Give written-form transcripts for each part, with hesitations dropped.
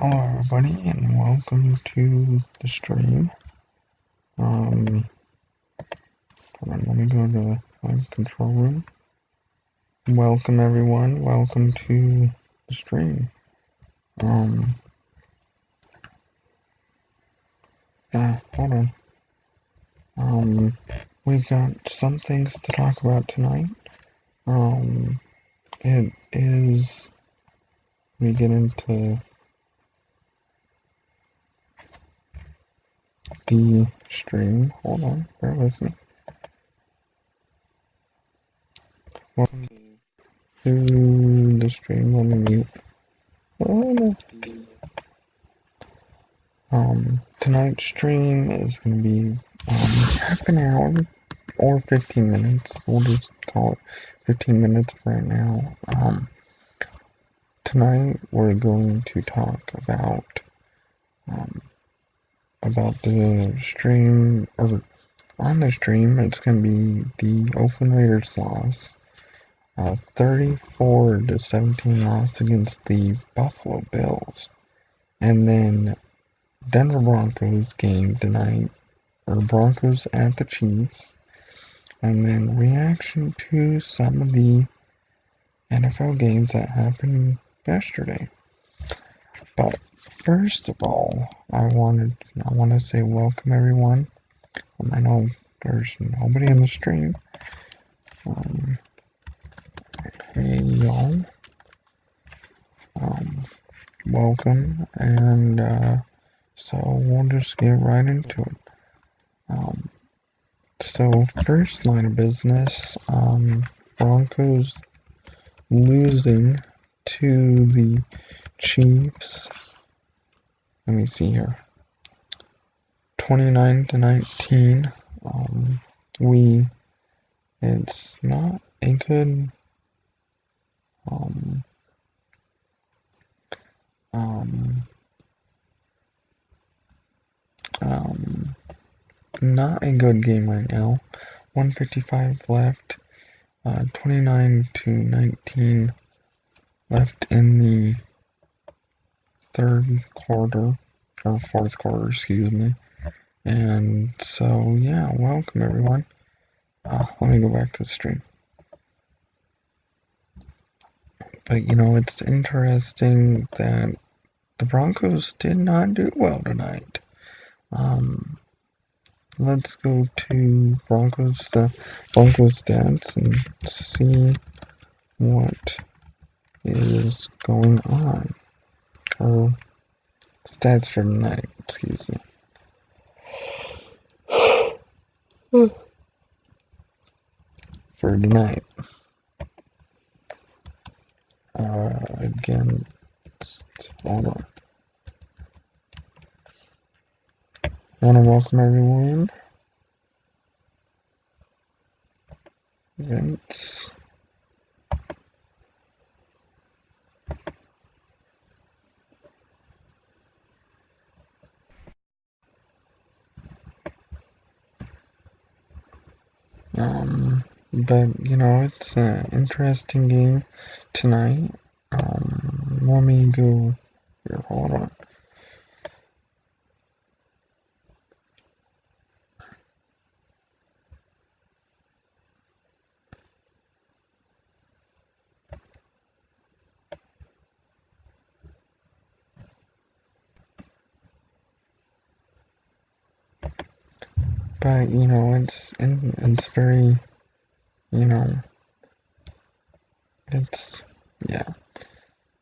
Hello everybody and welcome to the stream. Hold on, let me go to my control room. Welcome everyone, welcome to the stream. Hold on. We've got some things to talk about tonight. It is, let me get into the stream. Hold on, bear with me. Welcome to the stream. Let me mute. Tonight's stream is going to be half an hour or 15 minutes. We'll just call it 15 minutes for right now. Tonight we're going to talk about the stream, or on the stream it's going to be the Oakland Raiders loss, 34-17 loss against the Buffalo Bills, and then Denver Broncos game tonight, or Broncos at the Chiefs, and then reaction to some of the NFL games that happened yesterday. But first of all, I want to say welcome everyone. I know there's nobody in the stream. Hey y'all. Welcome, and so we'll just get right into it. So first line of business, Broncos losing to the Chiefs. Let me see here. 29-19. It's not a good not a good game right now. 1:55 left. 29-19 left in the third quarter, or fourth quarter, excuse me. And so, yeah, welcome everyone. Let me go back to the stream. But, it's interesting that the Broncos did not do well tonight. Let's go to Broncos stats and see what is going on. Or stats for tonight, excuse me. For tonight. Again, hold on. I want to welcome everyone. Vince. But, it's an interesting game tonight. Let me go here, hold on. But, it's very, it's, yeah.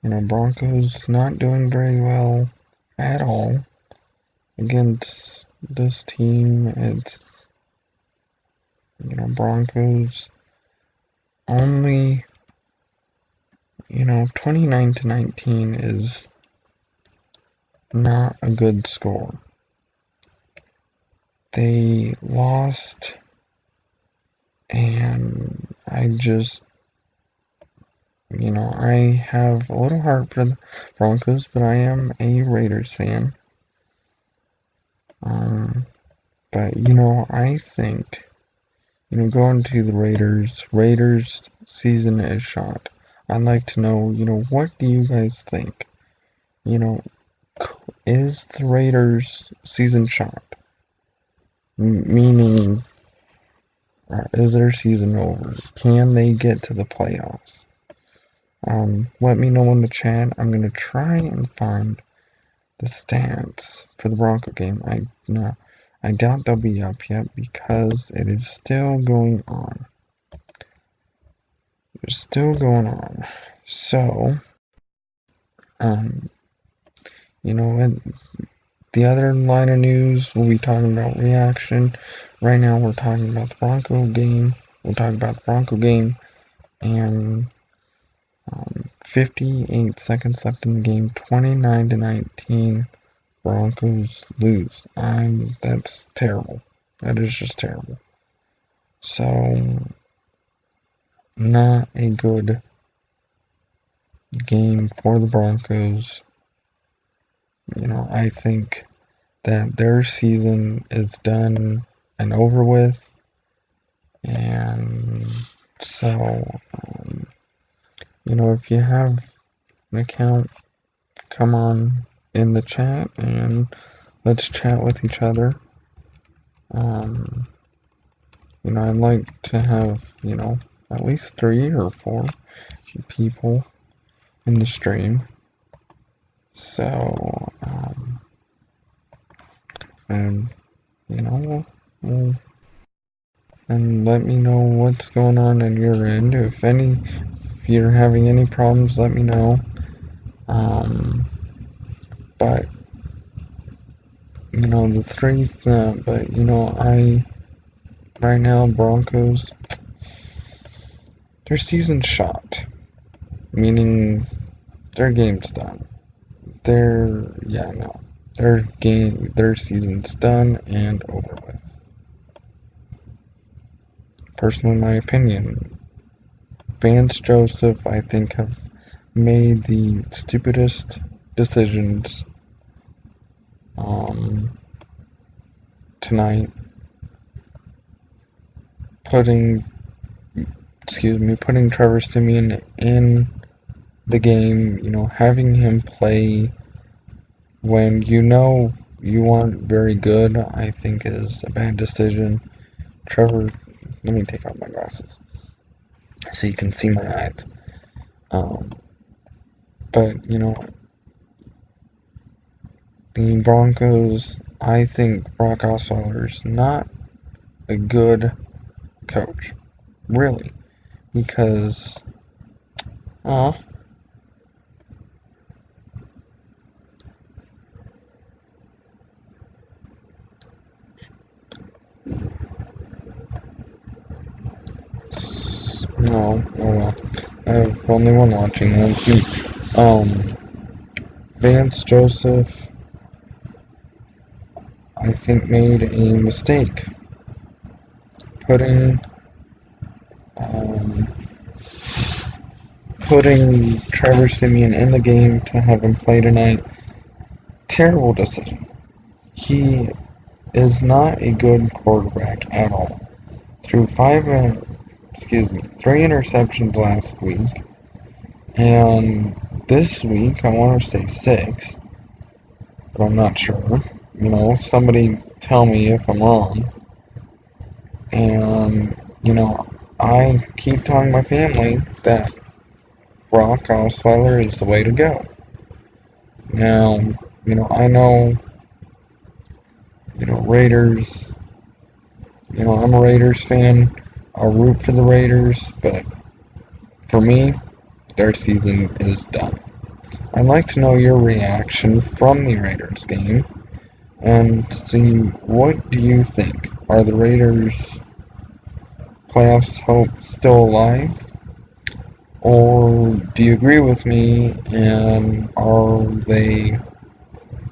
Broncos not doing very well at all against this team. It's, Broncos only, 29-19 is not a good score. They lost, and I just, I have a little heart for the Broncos, but I am a Raiders fan. But, I think, going to the Raiders season is shot. I'd like to know, what do you guys think? is the Raiders season shot? Meaning, is their season over? Can they get to the playoffs? Let me know in the chat. I'm gonna try and find the stats for the Bronco game. I doubt they'll be up yet because it is still going on. It's still going on. So, you know what? The other line of news, we'll be talking about reaction. Right now, we're talking about the Bronco game. We'll talk about the Bronco game. And 58 seconds left in the game. 29-19. Broncos lose. That's terrible. That is just terrible. So, not a good game for the Broncos. You know, I think that their season is done and over with. And so, you know, if you have an account, come on in the chat and let's chat with each other. You know, I'd like to have, you know, at least 3 or 4 people in the stream. So, and, you know, and let me know what's going on your end. If you're having any problems, let me know. But, you know, but, you know, right now, Broncos, their season's shot. Meaning, their game's done. Their season's done and over with. Personally, my opinion, Vance Joseph, I think, have made the stupidest decisions tonight, putting Trevor Siemian in the game, you know, having him play when you know you aren't very good, I think is a bad decision. Trevor, let me take off my glasses so you can see my eyes. But, you know, the Broncos, I think Brock Osweiler's not a good coach, really, because, no, well, I have only one watching, that's me. Vance Joseph, I think, made a mistake putting Trevor Siemian in the game to have him play tonight. Terrible decision. He is not a good quarterback at all. Threw 3 interceptions last week, and this week I want to say 6, but I'm not sure. You know, somebody tell me if I'm wrong. And, you know, I keep telling my family that Brock Osweiler is the way to go. Now, you know, I know, you know, Raiders, you know, I'm a Raiders fan. I'll root for the Raiders, but for me, their season is done. I'd like to know your reaction from the Raiders game and see, what do you think? Are the Raiders' playoffs hope still alive? Or do you agree with me and are their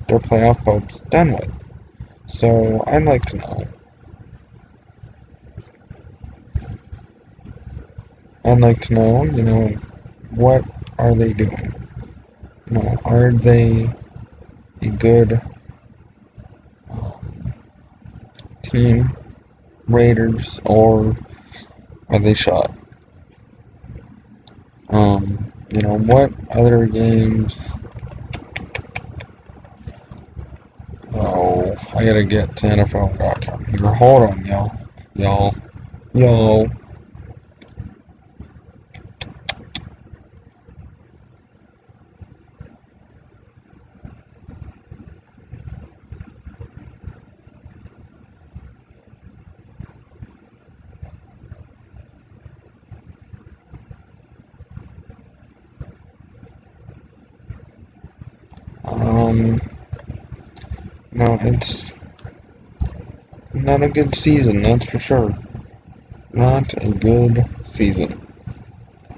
playoff hopes done with? So I'd like to know. I'd like to know, you know, what are they doing? You know, are they a good team, Raiders, or are they shot? You know, what other games I gotta get to NFL.com here. Hold on, y'all. Y'all. No, it's not a good season, that's for sure. Not a good season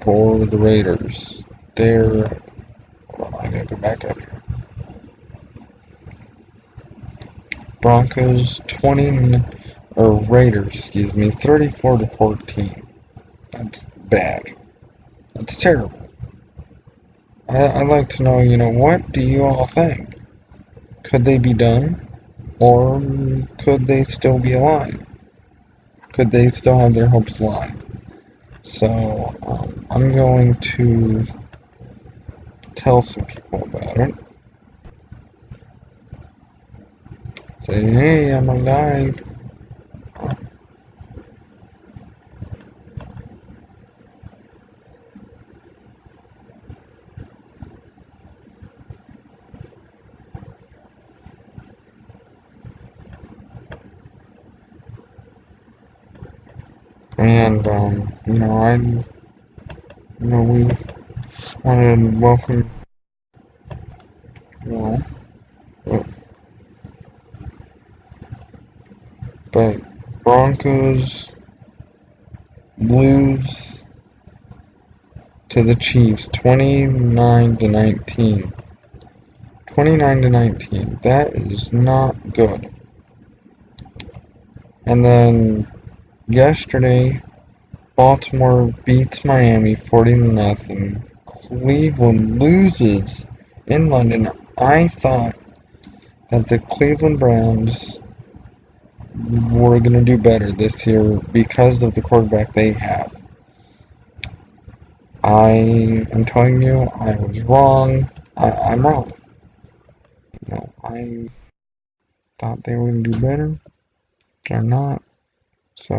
for the Raiders. They're... Hold on, I gotta go back up here. Broncos 20... Or Raiders, excuse me, 34-14. That's bad. That's terrible. I'd like to know, what do you all think? Could they be done? Or could they still be alive? Could they still have their hopes alive? So, I'm going to tell some people about it. Say, hey, I'm alive. And, we wanted to welcome you all. But Broncos lose to the Chiefs 29-19. 29-19. That is not good. And then yesterday, Baltimore beats Miami 40-0. Cleveland loses in London. I thought that the Cleveland Browns were going to do better this year because of the quarterback they have. I am telling you, I was wrong. I'm wrong. I thought they were going to do better. They're not. So,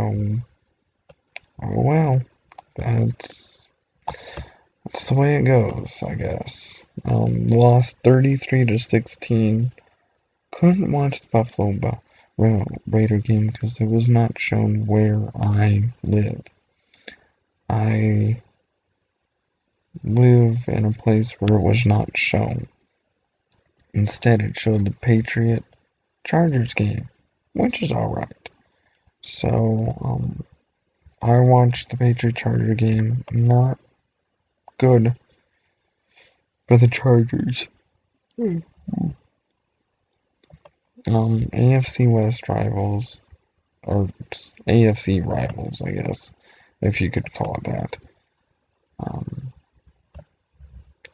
oh well. That's the way it goes, I guess. Lost 33-16. Couldn't watch the Buffalo Raider game because it was not shown where I live. I live in a place where it was not shown. Instead, it showed the Patriot Chargers game, which is alright. So, I watched the Patriot Charger game. Not good for the Chargers. AFC West rivals, or AFC rivals, I guess, if you could call it that.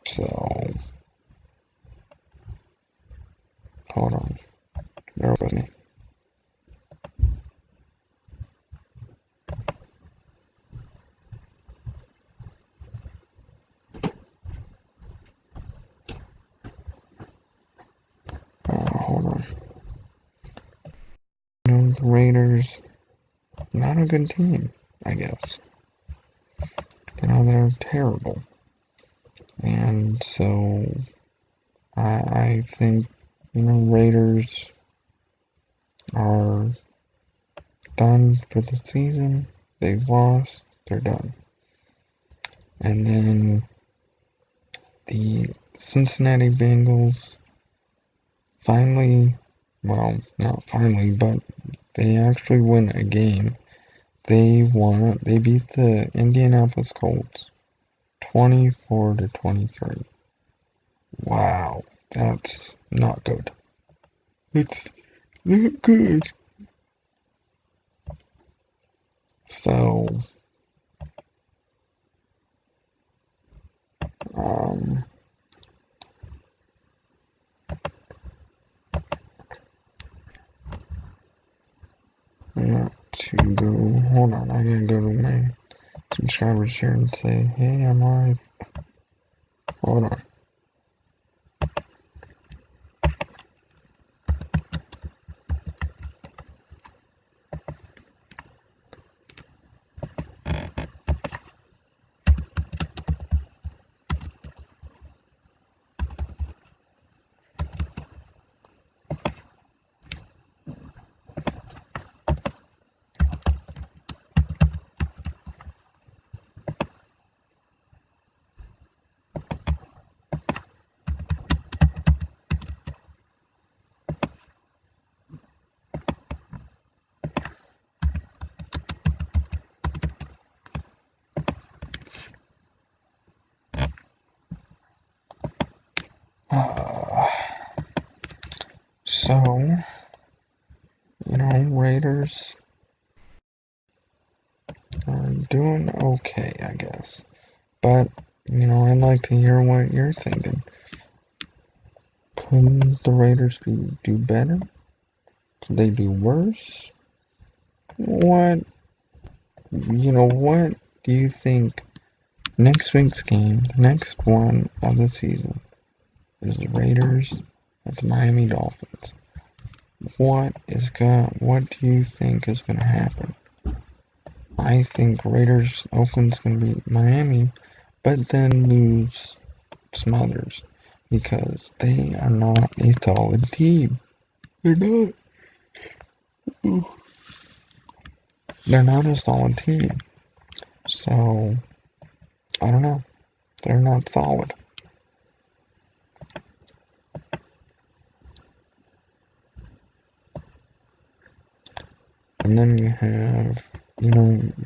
So, hold on, bear with me. Hold on. The Raiders, not a good team, I guess. They're terrible. And so, I think, Raiders are done for the season. They've lost. They're done. And then the Cincinnati Bengals finally, well, not finally, but they actually win a game. They beat the Indianapolis Colts 24-23. Wow, that's not good. It's not good. So, to go, hold on, I gotta go to my subscribers here and say, hey, I'm live. Hold on. Uh, so, Raiders are doing okay, I guess. But, I'd like to hear what you're thinking. Couldn't the Raiders do better? Could they do worse? What do you think next week's game, the next one of the season, is the Raiders at the Miami Dolphins? What do you think is gonna happen? I think Raiders Oakland's gonna beat Miami, but then lose some others because they are not a solid team. They're not. They're not a solid team. So I don't know. They're not solid. And then you have,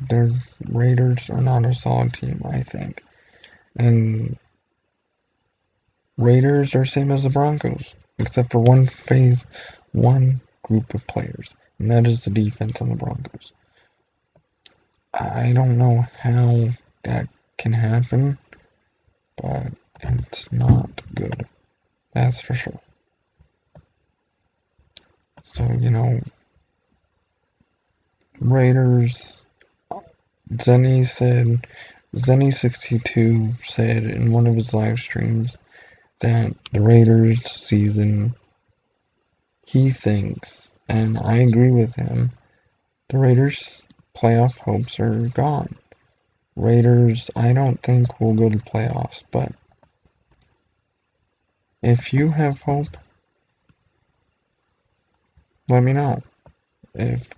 their Raiders are not a solid team, I think. And Raiders are same as the Broncos, except for one group of players, and that is the defense on the Broncos. I don't know how that can happen, but it's not good. That's for sure. So, Raiders, Zenny62 said in one of his live streams that the Raiders season, he thinks, and I agree with him, the Raiders playoff hopes are gone. Raiders, I don't think will go to playoffs, but if you have hope, let me know. If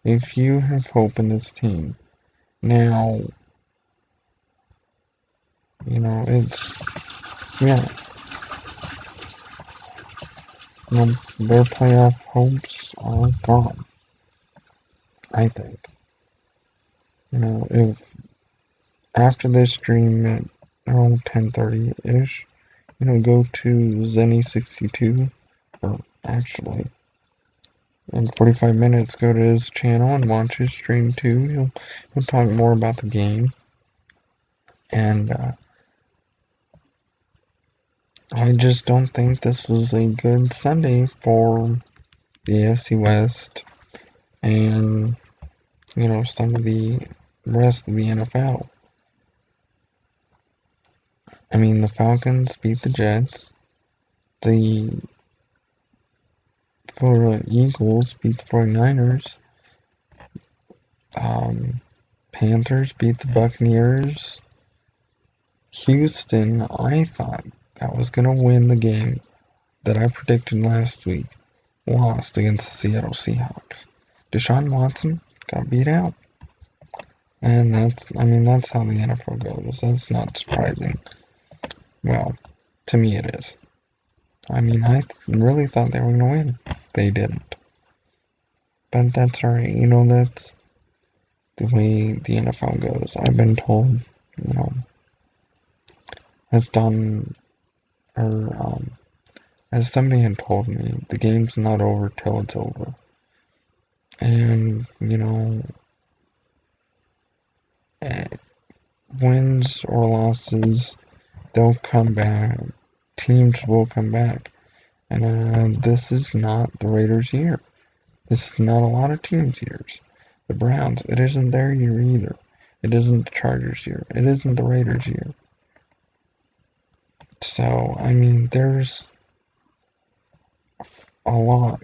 if you have hope in this team, now, it's, yeah, their playoff hopes are gone, I think. If after this stream at around 10:30-ish, go to Zenny62, or actually, in 45 minutes, go to his channel and watch his stream too. He'll talk more about the game. And I just don't think this was a good Sunday for the AFC West and, some of the rest of the NFL. I mean, the Falcons beat the Jets. The Eagles beat the 49ers. Panthers beat the Buccaneers. Houston, I thought that was going to win the game that I predicted last week, lost against the Seattle Seahawks. Deshaun Watson got beat out. And that's how the NFL goes. That's not surprising. Well, to me it is. I really thought they were going to win. They didn't. But that's alright. That's the way the NFL goes. I've been told, as done, or as somebody had told me, the game's not over till it's over. And, wins or losses, they'll come back. Teams will come back. And this is not the Raiders' year. This is not a lot of teams' years. The Browns, it isn't their year either. It isn't the Chargers' year. It isn't the Raiders' year. So, there's a lot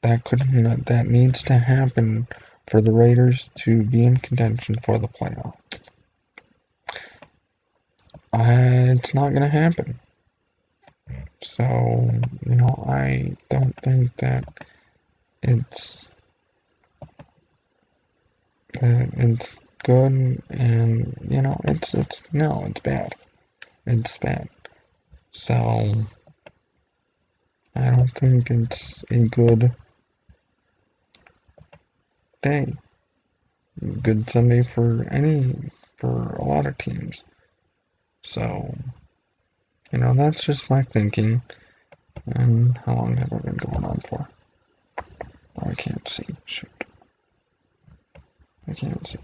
that needs to happen for the Raiders to be in contention for the playoffs. It's not going to happen. So, I don't think that it's good, and it's bad. It's bad. So I don't think it's a good day, good Sunday for a lot of teams. So That's just my thinking. And how long have I been going on for? Oh, I can't see. Shoot. I can't see.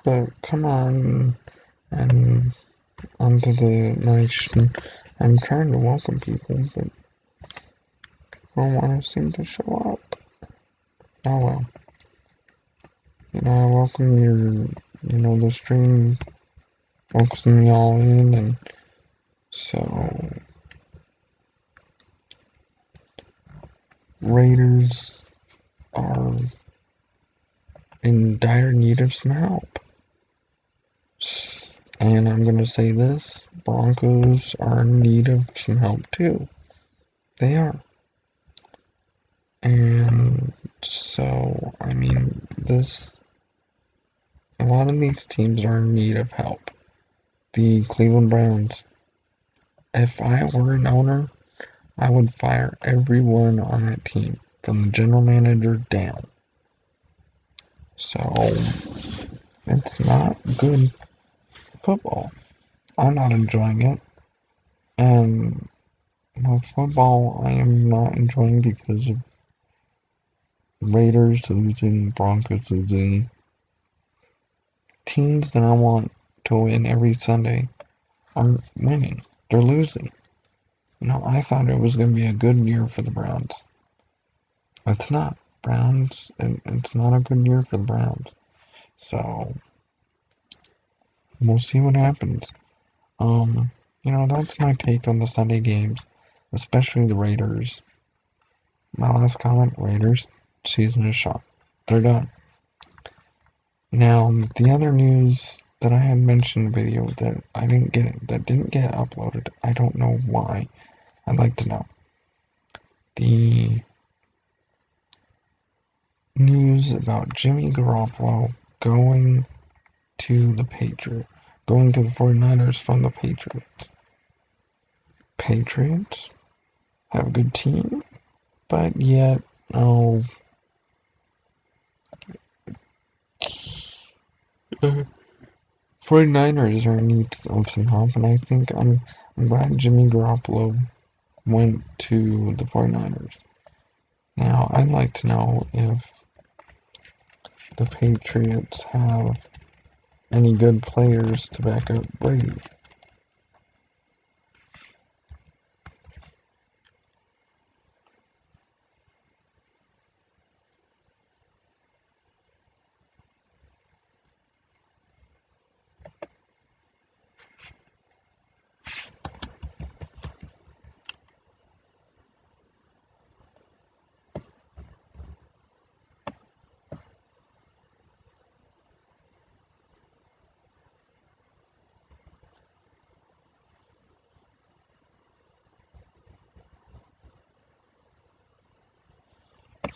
But come on and onto the night. I'm trying to welcome people, but don't want to seem to show up. Oh well. I welcome the stream welcomes me all in, and so Raiders are in dire need of some help. And I'm going to say this, Broncos are in need of some help too. They are. And so, a lot of these teams are in need of help. The Cleveland Browns, if I were an owner, I would fire everyone on that team, from the general manager down. So, it's not good football. I'm not enjoying it. And football I am not enjoying because of Raiders losing, Broncos losing. Teams that I want to win every Sunday aren't winning. They're losing. I thought it was going to be a good year for the Browns. It's not. It's not a good year for the Browns. So, we'll see what happens. That's my take on the Sunday games, especially the Raiders. My last comment, Raiders, season is shot. They're done. Now, the other news that I had mentioned in the video that didn't get uploaded, I don't know why. I'd like to know. The news about Jimmy Garoppolo going to the 49ers from the Patriots. Patriots have a good team, but yet, 49ers are in need of some help, and I think I'm glad Jimmy Garoppolo went to the 49ers. Now, I'd like to know if the Patriots have any good players to back up Brady.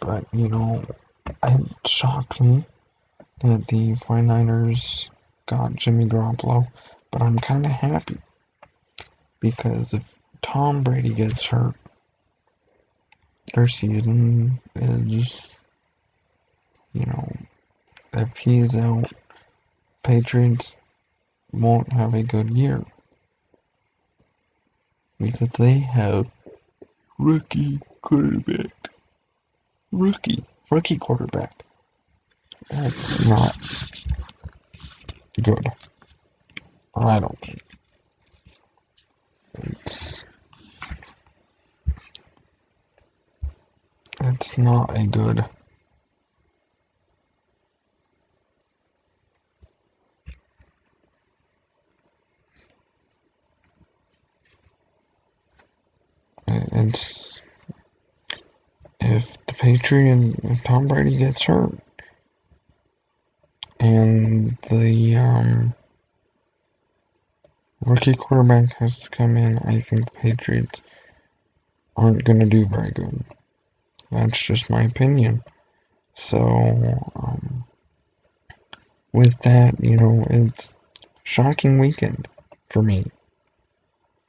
But, it shocked me that the 49ers got Jimmy Garoppolo, but I'm kind of happy because if Tom Brady gets hurt, their season is, if he's out, Patriots won't have a good year because they have rookie quarterback. Rookie quarterback. That's not good. I don't think. It's not a good. It's if Tom Brady gets hurt, and the rookie quarterback has to come in, I think the Patriots aren't going to do very good. That's just my opinion. So, with that, it's shocking weekend for me.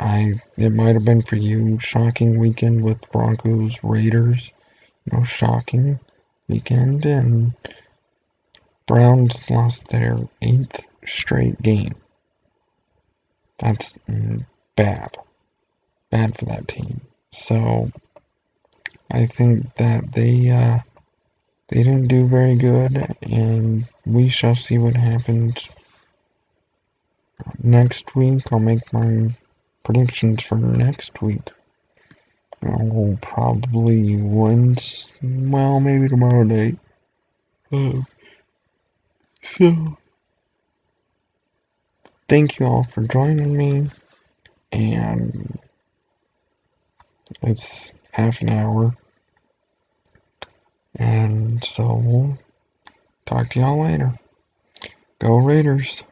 It might have been for you, shocking weekend with Broncos, Raiders. no shocking weekend, and Browns lost their 8th straight game. That's bad. Bad for that team. So I think that they didn't do very good, and we shall see what happens next week. I'll make my predictions for next week. I'll probably win, well, maybe tomorrow night. So, thank you all for joining me, and it's half an hour, and so we'll talk to y'all later. Go Raiders!